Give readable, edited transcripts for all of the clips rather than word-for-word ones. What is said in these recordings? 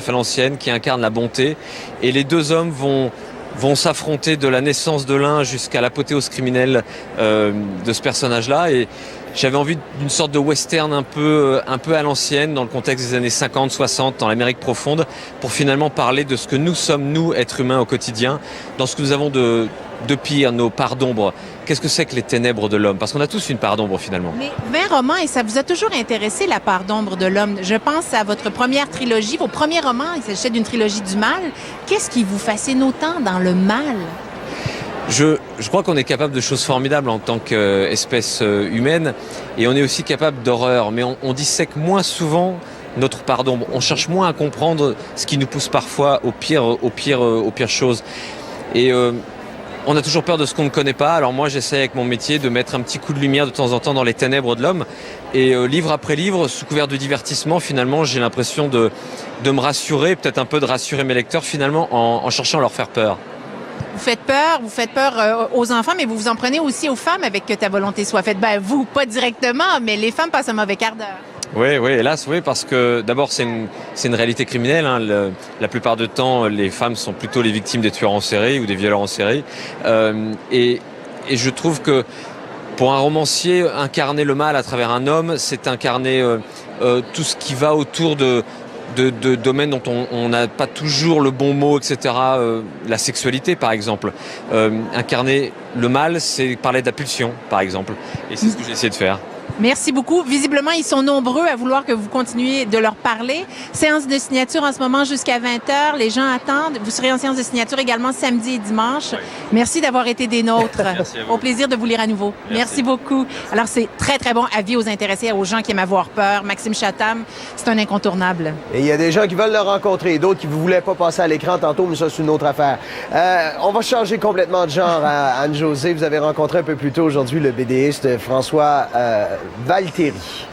à l'ancienne, qui incarne la bonté. Et les deux hommes vont s'affronter de la naissance de l'un jusqu'à l'apothéose criminelle de ce personnage-là. Et j'avais envie d'une sorte de western un peu à l'ancienne, dans le contexte des années 50, 60, dans l'Amérique profonde, pour finalement parler de ce que nous sommes, nous, êtres humains au quotidien, dans ce que nous avons de pire, nos parts d'ombre. Qu'est-ce que c'est que les ténèbres de l'homme? Parce qu'on a tous une part d'ombre, finalement. Mais 20 romans, et ça vous a toujours intéressé, la part d'ombre de l'homme. Je pense à votre première trilogie, vos premiers romans, il s'agissait d'une trilogie du mal. Qu'est-ce qui vous fascine autant dans le mal? Je crois qu'on est capable de choses formidables en tant qu'espèce humaine, et on est aussi capable d'horreur, mais on dissèque moins souvent notre part d'ombre. On cherche moins à comprendre ce qui nous pousse parfois aux pires choses. Et on a toujours peur de ce qu'on ne connaît pas. Alors moi, j'essaie avec mon métier de mettre un petit coup de lumière de temps en temps dans les ténèbres de l'homme. Et livre après livre, sous couvert de divertissement, finalement, j'ai l'impression de me rassurer, peut-être un peu de rassurer mes lecteurs, finalement, en cherchant à leur faire peur. Vous faites peur aux enfants, mais vous vous en prenez aussi aux femmes avec Que ta volonté soit faite. Ben, vous, pas directement, mais les femmes passent un mauvais quart d'heure. Oui, hélas, oui, parce que d'abord, c'est une réalité criminelle. Hein. La plupart du temps, les femmes sont plutôt les victimes des tueurs en série ou des violeurs en série. Et je trouve que pour un romancier, incarner le mal à travers un homme, c'est incarner tout ce qui va autour de domaines dont on n'a pas toujours le bon mot, etc. La sexualité, par exemple. Incarner le mal, c'est parler de la pulsion, par exemple. Et c'est ce que j'ai essayé de faire. Merci beaucoup. Visiblement, ils sont nombreux à vouloir que vous continuiez de leur parler. Séance de signature en ce moment jusqu'à 20h. Les gens attendent. Vous serez en séance de signature également samedi et dimanche. Oui. Merci d'avoir été des nôtres. Merci à vous. Au plaisir de vous lire à nouveau. Merci beaucoup. Alors, c'est très, très bon avis aux intéressés, aux gens qui aiment avoir peur. Maxime Chatham, c'est un incontournable. Et il y a des gens qui veulent le rencontrer, d'autres qui ne voulaient pas passer à l'écran tantôt, mais ça, c'est une autre affaire. On va changer complètement de genre à Anne-Josée. Vous avez rencontré un peu plus tôt aujourd'hui le BDiste François Valteri.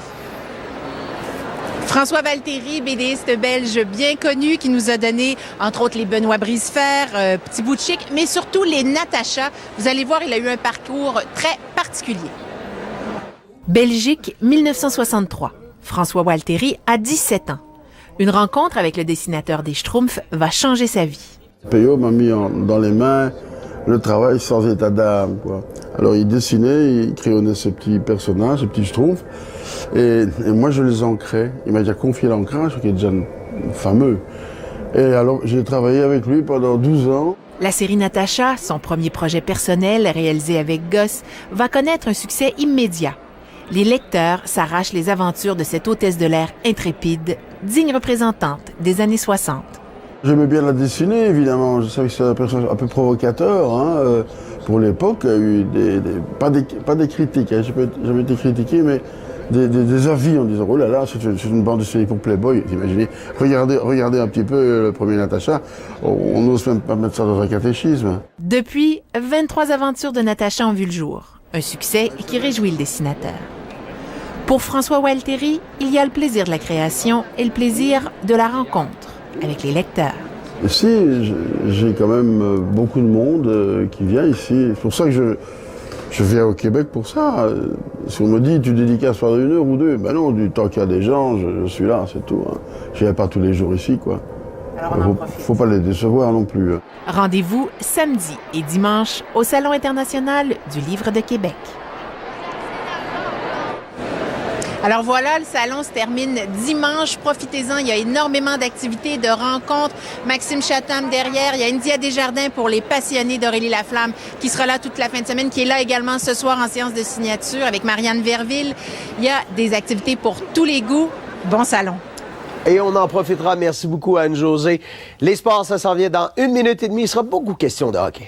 François Valteri, BDiste belge bien connu, qui nous a donné, entre autres, les Benoît Brisefer, Petit bout de chic, mais surtout les Natacha. Vous allez voir, il a eu un parcours très particulier. Belgique, 1963. François Valteri a 17 ans. Une rencontre avec le dessinateur des Schtroumpfs va changer sa vie. Peyo m'a mis dans les mains le travail sans état d'âme, quoi. Alors il dessinait, il crayonnait ces petits personnages, ces petits Schtroumpfs, et moi je les ancrais. Il m'a déjà confié l'ancrage, qui est déjà fameux. Et alors j'ai travaillé avec lui pendant 12 ans. La série Natacha, son premier projet personnel réalisé avec Goss, va connaître un succès immédiat. Les lecteurs s'arrachent les aventures de cette hôtesse de l'air intrépide, digne représentante des années 60. J'aimais bien la dessiner, évidemment. Je savais que c'était un personnage un peu provocateur. Hein. Pour l'époque, il y a eu pas des critiques. Hein. J'ai jamais été critiqué, mais des avis en disant « Oh là là, c'est une bande dessinée pour Playboy ». Imaginez, regardez un petit peu le premier Natacha. On n'ose même pas mettre ça dans un catéchisme. Depuis, 23 aventures de Natacha ont vu le jour. Un succès qui réjouit le dessinateur. Pour François Valteri, il y a le plaisir de la création et le plaisir de la rencontre avec les lecteurs. Ici, j'ai quand même beaucoup de monde qui vient ici. C'est pour ça que je viens au Québec pour ça. Si on me dit, tu dédicaces pendant 1 heure ou 2, ben non, du temps qu'il y a des gens, je suis là, c'est tout. Hein. Je viens pas tous les jours ici, quoi. Faut pas les décevoir non plus. Rendez-vous samedi et dimanche au Salon international du livre de Québec. Alors voilà, le salon se termine dimanche. Profitez-en, il y a énormément d'activités, de rencontres. Maxime Chatham derrière, il y a India Desjardins pour les passionnés d'Aurélie Laflamme qui sera là toute la fin de semaine, qui est là également ce soir en séance de signature avec Marianne Verville. Il y a des activités pour tous les goûts. Bon salon. Et on en profitera. Merci beaucoup, Anne-Josée. Les sports, ça s'en vient dans 1 minute et demie. Il sera beaucoup question de hockey.